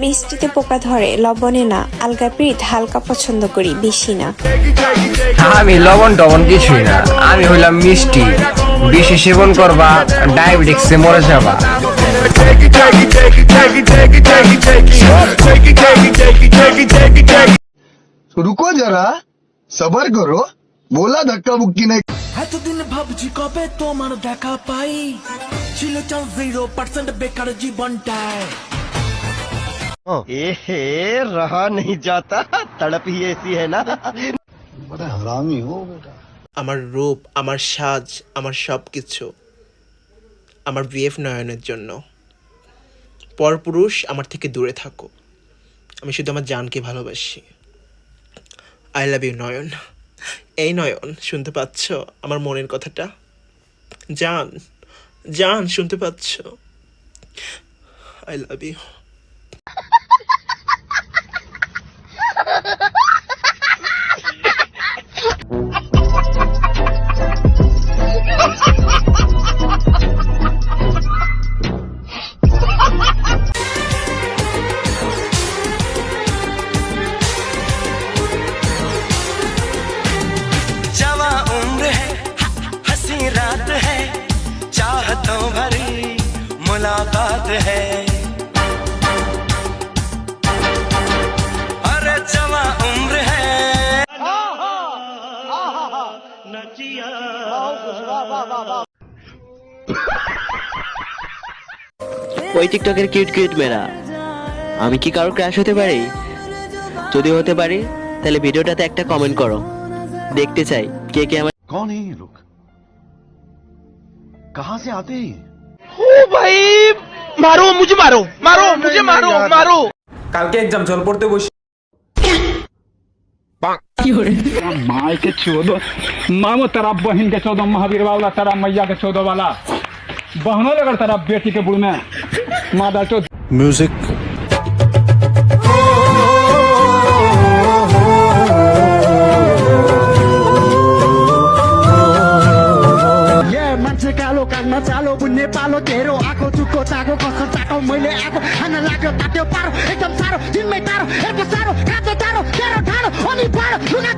মিষ্টিতে পোকা ধরে লবণে না, আলগা পিঠ হালকা পছন্দ করি, বেশি না। আমি লবণ টবণ কিছুই না, আমি হইলাম মিষ্টি। বেশি সেবন করবা, ডায়াবেটিক্সে মরে যাবা। रुको जरा सबर करो बोला धक्का मुक्की नहीं এতদিন ভাবছি কবে তোমার দেখা পাই ছিল চাল 0% বেকার জীবনটায় एहे रहा नहीं जाता तड़प ही ऐसी है ना बड़ा हरामी हो बेटा আমার রূপ, আমার সাজ, আমার সব কিছু আমার বিএফ নয়নের জন্য। পরপুরুষ আমার থেকে দূরে থাকো, আমি শুধু আমার জানকে ভালোবাসি। আই লাভ ইউ নয়ন। এই নয়ন, শুনতে পাচ্ছ আমার মনের কথাটা? জান, জান, শুনতে পাচ্ছ? I love you. जवा उम्र है हंसी रात है चाहतों भरी मुलाकात है अरे जवा उम्र है ওই টিকটকের কিউট কিউট মেয়েরা, আমি কি কারো ক্রাশ হতে পারি? যদি হতে পারি তাহলে ভিডিওটাতে একটা কমেন্ট করো, দেখতে চাই কে কে আমার। कौन है ये लोग कहाँ से आते हैं ओ भाई मारो मुझे, मारो मारो मुझे, मारो मारो। কালকে एग्जाम চল পড়তে বসি। माँ के चौदह मामो तेरा बहन के 14 महावीर वाला तेरा मैया के 14 वाला बहनों लगर तेरा बेटी के बुढ़ में मादा चो म्यूजिक मान्छे कालो कानमा चालो बुन्ने पालो तेरो आको चुक्को चाको कसो चाको मैले आको खाना लाग्यो तात्यो पारो एकदम सारो दिनमै तारो एक सारो काँचो तारो तेरो ठाडो अनि पारो लुगा